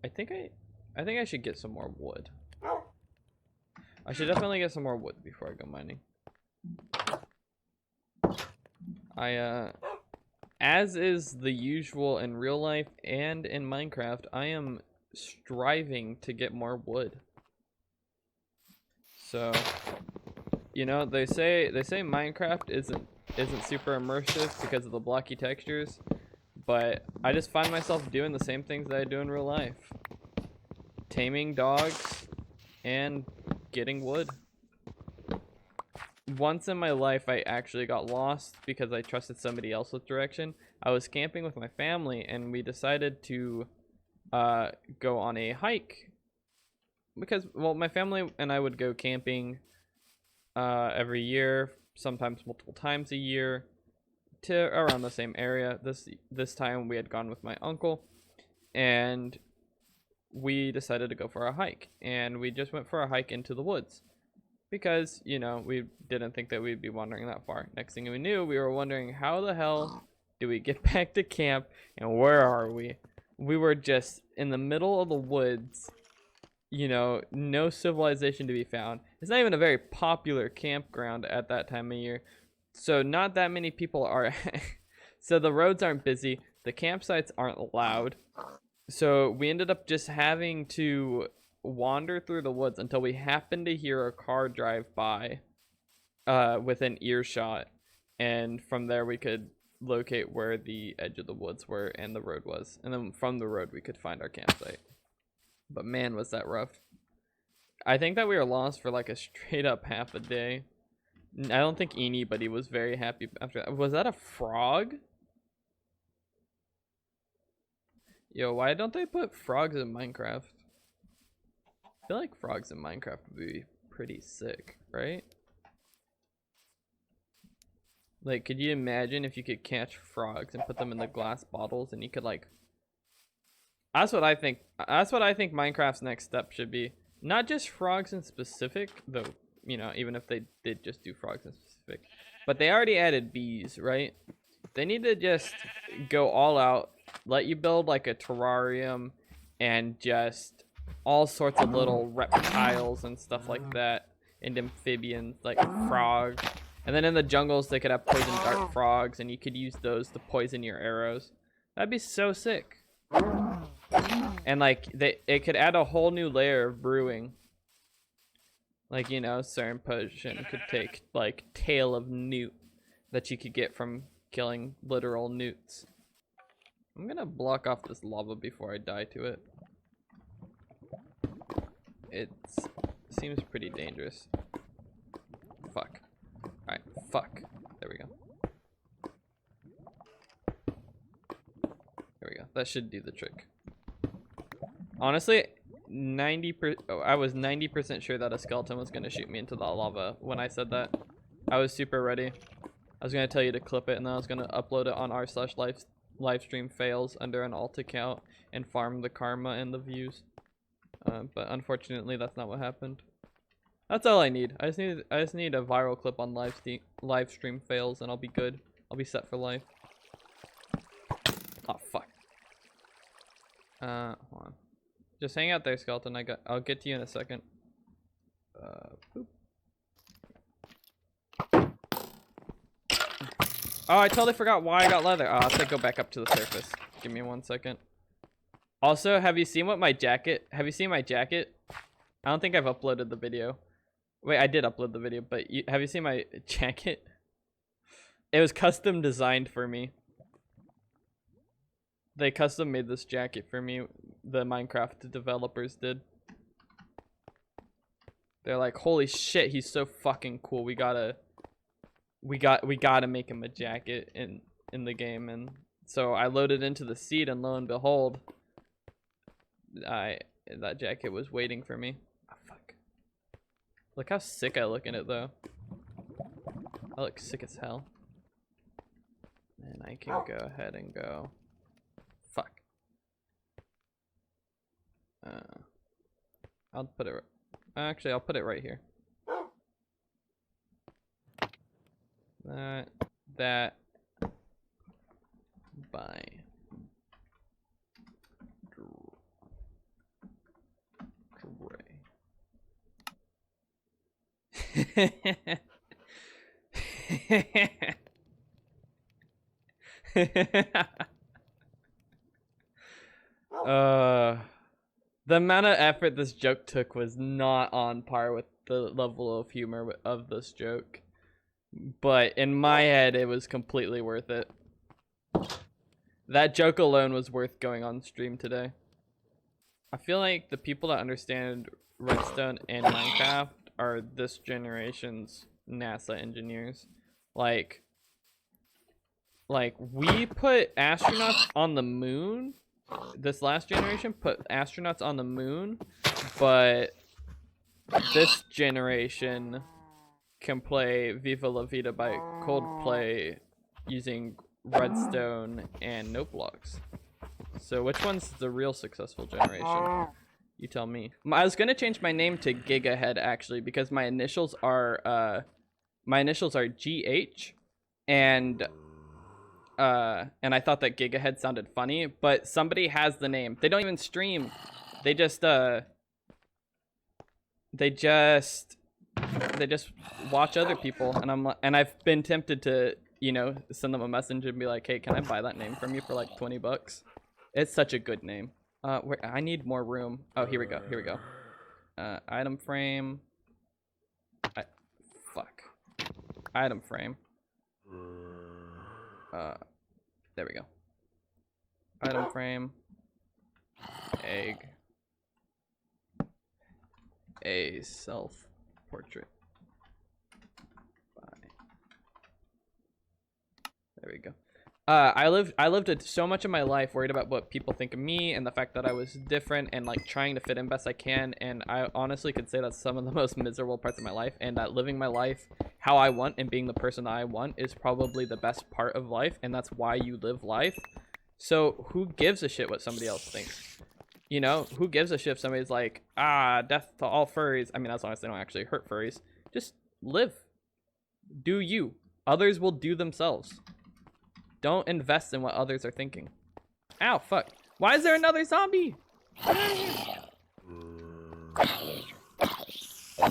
I think I should get some more wood. I should definitely get some more wood before I go mining. As is the usual in real life and in Minecraft, I am striving to get more wood. So, you know, they say Minecraft isn't super immersive because of the blocky textures, but I just find myself doing the same things that I do in real life. Taming dogs and getting wood. Once in my life, I actually got lost because I trusted somebody else with direction. I was camping with my family, and we decided to go on a hike. Because, well, my family and I would go camping every year, sometimes multiple times a year, to around the same area. This time we had gone with my uncle, and we decided to go for a hike. And we just went for a hike into the woods. Because, you know, we didn't think that we'd be wandering that far. Next thing we knew, we were wondering, how the hell do we get back to camp, and where are we? We were just in the middle of the woods, you know, no civilization to be found. It's not even a very popular campground at that time of year, so not that many people are. So the roads aren't busy, the campsites aren't loud, so we ended up just having to wander through the woods until we happened to hear a car drive by within earshot, and from there we could locate where the edge of the woods were and the road was, and then from the road we could find our campsite. But man, was that rough. I think that we were lost for like a straight up half a day. I don't think anybody was very happy after that. Was that a frog? Yo, why don't they put frogs in Minecraft? I feel like frogs in Minecraft would be pretty sick, right? Like, could you imagine if you could catch frogs and put them in the glass bottles, and you could like... That's what I think. That's what I think Minecraft's next step should be. Not just frogs in specific, though, you know, even if they did just do frogs in specific. But they already added bees, right? They need to just go all out, let you build like a terrarium, and just all sorts of little reptiles and stuff like that, and amphibians like frogs. And then in the jungles they could have poison dart frogs, and you could use those to poison your arrows. That'd be so sick. And like it could add a whole new layer of brewing. Like, you know, certain potion could take like tail of newt that you could get from killing literal newts. I'm gonna block off this lava before I die to it. It seems pretty dangerous. Fuck. Alright, fuck. There we go. There we go. That should do the trick. Honestly, I was 90% sure that a skeleton was going to shoot me into the lava when I said that. I was super ready. I was going to tell you to clip it, and then I was going to upload it on r/livestream fails under an alt account and farm the karma and the views. But unfortunately, that's not what happened. That's all I need. I just need a viral clip on live stream fails, and I'll be good. I'll be set for life. Oh fuck. Hold on. Just hang out there, skeleton. I'll get to you in a second. Boop. Oh, I totally forgot why I got leather. Oh, I'll have to go back up to the surface. Give me 1 second. Also, have you seen my jacket? I don't think I've uploaded the video. Wait, I did upload the video, but have you seen my jacket? It was custom designed for me. They custom made this jacket for me. The Minecraft developers did. They're like, holy shit, he's so fucking cool. We gotta make him a jacket in the game. And so I loaded into the seed, and lo and behold, that jacket was waiting for me. Oh, fuck. Look how sick I look in it, though. I look sick as hell. And I can go ahead and go. Fuck. I'll put it. Actually, I'll put it right here. That. Bye. The amount of effort this joke took was not on par with the level of humor of this joke. But in my head, it was completely worth it. That joke alone was worth going on stream today. I feel like the people that understand Redstone and Minecraft are this generation's NASA engineers. Like we put astronauts on the moon. This last generation put astronauts on the moon, but this generation can play Viva La Vida by Coldplay using Redstone and note blocks. So which one's the real successful generation? You tell me. I was gonna change my name to Gigahead actually because my initials are GH, and I thought that Gigahead sounded funny, but somebody has the name. They don't even stream. They just watch other people, and I've been tempted to, you know, send them a message and be like, hey, can I buy that name from you for like 20 bucks? It's such a good name. I need more room. Oh, here we go. Item frame. Item frame. There we go. Item frame. Egg. A self-portrait. There we go. I lived so much of my life worried about what people think of me and the fact that I was different and like trying to fit in best I can, and I honestly could say that's some of the most miserable parts of my life, and that living my life how I want and being the person that I want is probably the best part of life, and that's why you live life. So who gives a shit what somebody else thinks? You know, who gives a shit if somebody's like, death to all furries? I mean, as long as they don't actually hurt furries. Just live. Do you. Others will do themselves. Don't invest in what others are thinking. Ow, fuck. Why is there another zombie? Get out of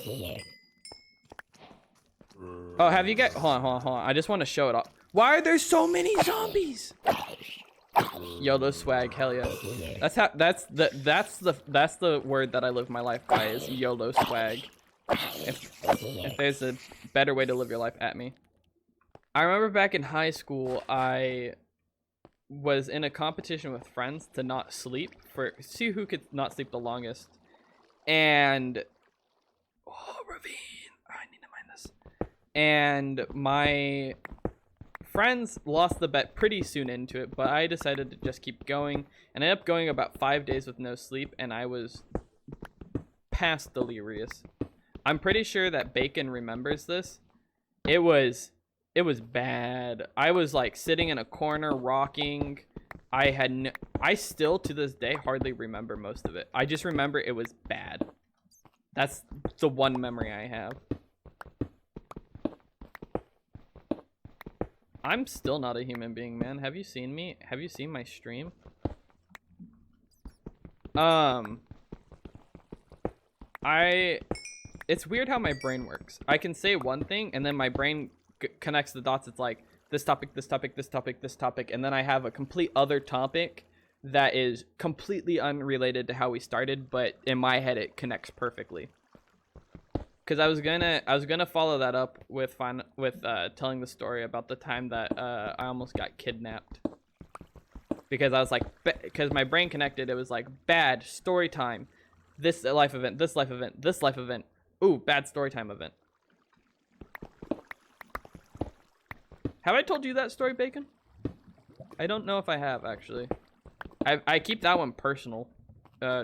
here. Oh, have you guys... Hold on. I just want to show it off. Why are there so many zombies? YOLO swag, hell yeah. That's the word that I live my life by, is YOLO swag. If there's a better way to live your life, at me. I remember back in high school, I was in a competition with friends to not sleep, see who could not sleep the longest. And ravine. I need to mine this. And my friends lost the bet pretty soon into it, but I decided to just keep going, and I ended up going about 5 days with no sleep, and I was past delirious. I'm pretty sure that Bacon remembers this. It was bad. I was like sitting in a corner rocking. I still to this day hardly remember most of it. I just remember it was bad. That's the one memory I have. I'm still not a human being, man. Have you seen me? Have you seen my stream? It's weird how my brain works. I can say one thing and then my brain connects the dots. It's like this topic, this topic, this topic, this topic, and then I have a complete other topic that is completely unrelated to how we started, but in my head it connects perfectly. Because I was gonna follow that up with telling the story about the time that I almost got kidnapped. Because I was like, because my brain connected, it was like bad story time, this life event, this life event, this life event. Ooh, bad story time event. Have I told you that story, Bacon? I don't know if I have, actually. I keep that one personal,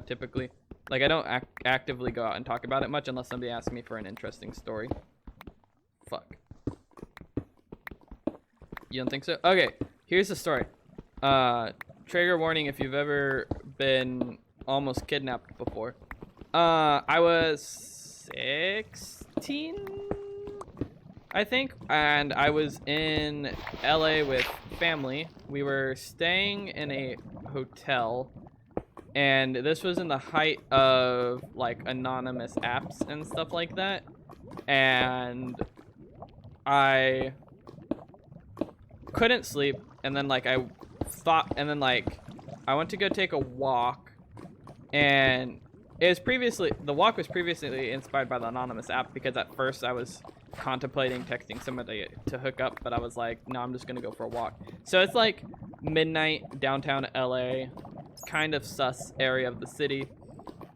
typically. Like, I don't actively go out and talk about it much unless somebody asks me for an interesting story. Fuck. You don't think so? Okay, here's the story. Trigger warning if you've ever been almost kidnapped before. I was 16, I think, and I was in LA with family. We were staying in a hotel, and this was in the height of like anonymous apps and stuff like that. and I couldn't sleep, and then like I went to go take a walk, and the walk was previously inspired by the Anonymous app, because at first I was contemplating texting somebody to hook up, but I was like, no, I'm just gonna go for a walk. So it's like midnight, downtown LA, kind of sus area of the city,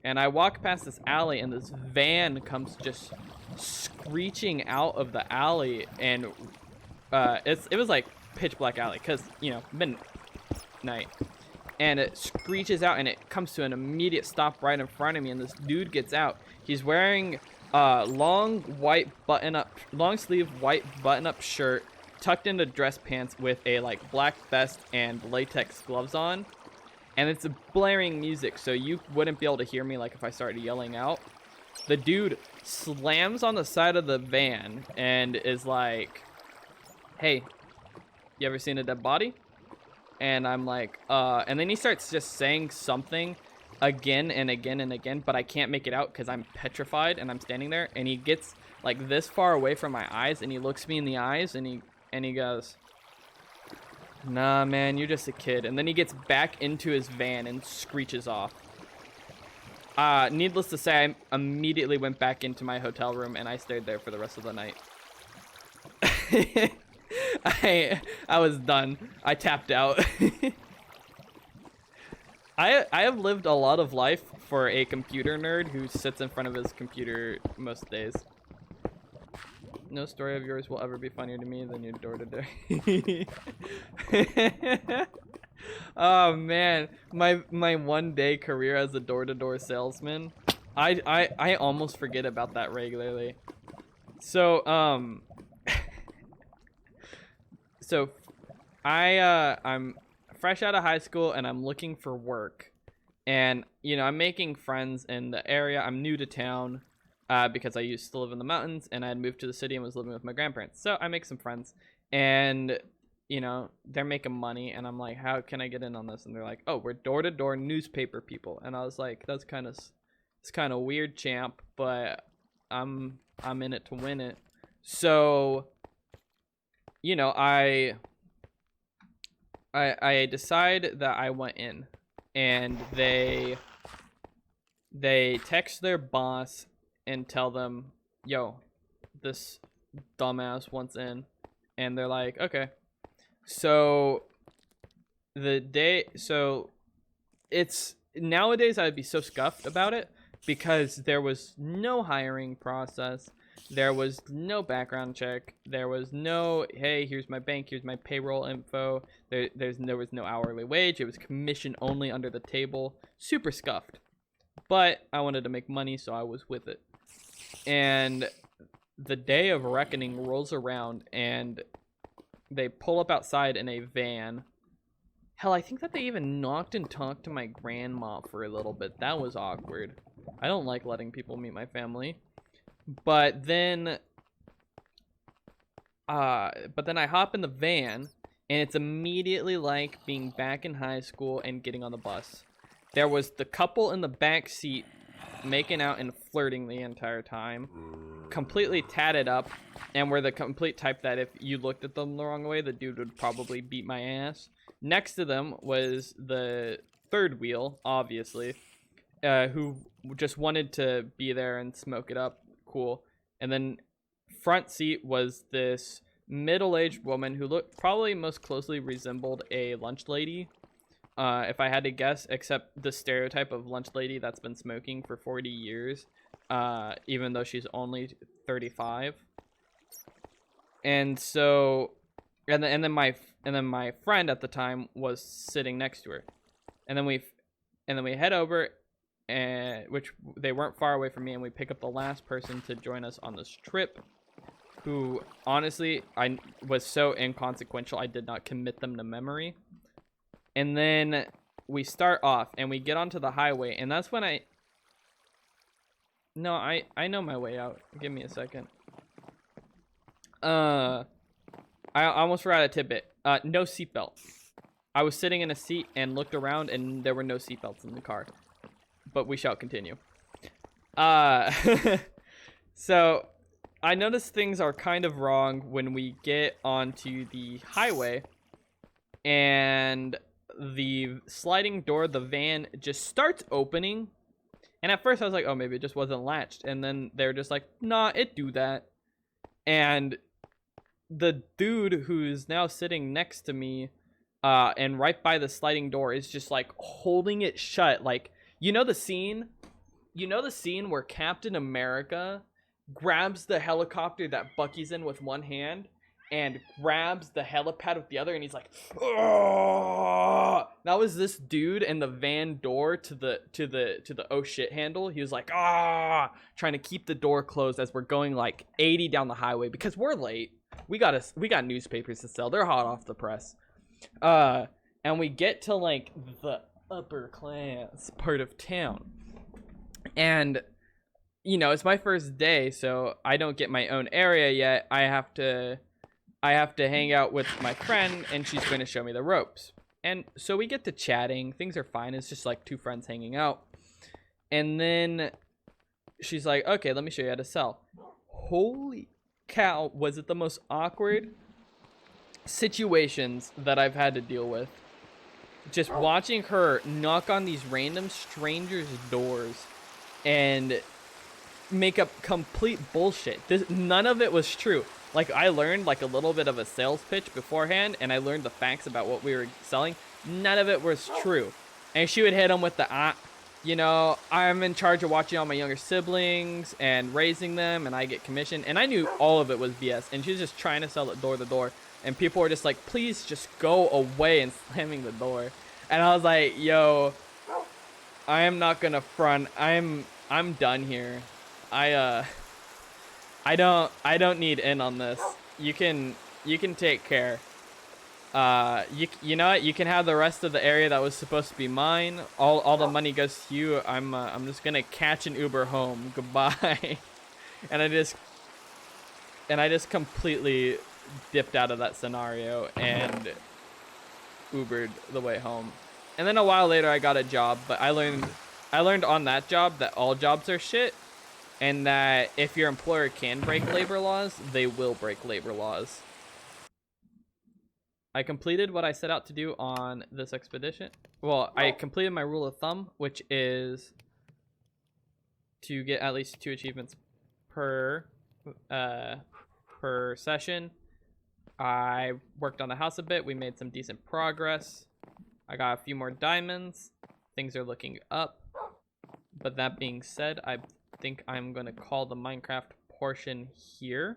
and I walk past this alley, and this van comes just screeching out of the alley, and it was like pitch black alley, because, you know, midnight, and it screeches out, and it comes to an immediate stop right in front of me, and this dude gets out. He's wearing long sleeve white button-up shirt tucked into dress pants with a like black vest and latex gloves on, and it's blaring music, so you wouldn't be able to hear me like if I started yelling out. The dude slams on the side of the van and is like, hey, you ever seen a dead body? And I'm like, and then he starts just saying something again and again and again, but I can't make it out because I'm petrified and I'm standing there, and he gets like this far away from my eyes, and he looks me in the eyes, and he goes, nah, man, you're just a kid. And then he gets back into his van and screeches off. Needless to say, I immediately went back into my hotel room, and I stayed there for the rest of the night. I was done. I tapped out. I have lived a lot of life for a computer nerd who sits in front of his computer most days. No story of yours will ever be funnier to me than your door-to-door. Oh man, my one-day career as a door-to-door salesman. I almost forget about that regularly. So I'm fresh out of high school, and I'm looking for work, and you know, I'm making friends in the area. I'm new to town because I used to live in the mountains, and I had moved to the city and was living with my grandparents. So I make some friends, and you know, they're making money, and I'm like, how can I get in on this? And they're like, oh, we're door-to-door newspaper people. And I was like, it's kind of weird, champ, but I'm in it to win it. So, you know, I decide that I went in, and they text their boss and tell them, yo, this dumbass wants in, and they're like, okay. So it's nowadays I'd be so scuffed about it, because there was no hiring process. There was no background check. There was no, hey, here's my bank, here's my payroll info. There was no hourly wage. It was commission only under the table. Super scuffed. But I wanted to make money, so I was with it. And the day of reckoning rolls around, and they pull up outside in a van. Hell, I think that they even knocked and talked to my grandma for a little bit. That was awkward. I don't like letting people meet my family. But then I hop in the van, and it's immediately like being back in high school and getting on the bus. There was the couple in the back seat making out and flirting the entire time, completely tatted up, and were the complete type that if you looked at them the wrong way, the dude would probably beat my ass. Next to them was the third wheel, obviously, who just wanted to be there and smoke it up. Cool. And then front seat was this middle-aged woman who looked probably most closely resembled a lunch lady, if I had to guess, except the stereotype of lunch lady that's been smoking for 40 years, even though she's only 35. And so, and then my friend at the time was sitting next to her, and then we head over, and which they weren't far away from me, and we pick up the last person to join us on this trip, who honestly I was so inconsequential I did not commit them to memory. And then we start off, and we get onto the highway, and that's when I know my way out. Give me a second. I almost forgot a tidbit. No seatbelt. I was sitting in a seat and looked around, and there were no seatbelts in the car. But we shall continue. So I noticed things are kind of wrong when we get onto the highway and the sliding door of the van just starts opening. And at first I was like, oh, maybe it just wasn't latched. And then they're just like, nah, it do that. And the dude who's now sitting next to me and right by the sliding door is just like holding it shut. Like, you know the scene where Captain America grabs the helicopter that Bucky's in with one hand and grabs the helipad with the other, and he's like, "Ugh!" That was this dude in the van door to the oh shit handle. He was like, ah, trying to keep the door closed as we're going like 80 down the highway because we're late. We got newspapers to sell. They're hot off the press. And we get to like the upper class part of town, and it's my first day, so I don't get my own area yet. I have to hang out with my friend, and she's going to show me the ropes. And so we get to chatting. Things are fine. It's just like two friends hanging out. And then she's like, okay, let me show you how to sell. Holy cow, was it the most awkward situations that I've had to deal with. Just watching her knock on these random strangers' doors and make up complete bullshit. None of it was true. Like, I learned like a little bit of a sales pitch beforehand, and I learned the facts about what we were selling. None of it was true. And she would hit them with the, I'm in charge of watching all my younger siblings and raising them, and I get commission. And I knew all of it was BS, and she was just trying to sell it door to door. And people were just like, please just go away, and slamming the door. And I was like, yo, I am not gonna front. I'm done here. I don't need in on this. You can take care. You know what? You can have the rest of the area that was supposed to be mine. All the money goes to you. I'm just gonna catch an Uber home. Goodbye. and I just completely dipped out of that scenario and Ubered the way home. And then a while later I got a job, but I learned on that job that all jobs are shit, and that if your employer can break labor laws, they will break labor laws. I completed what I set out to do on this expedition. Well, I completed my rule of thumb, which is to get at least 2 achievements per session. I worked on the house a bit. We made some decent progress. I got a few more diamonds. Things are looking up. But that being said, I think I'm going to call the Minecraft portion here.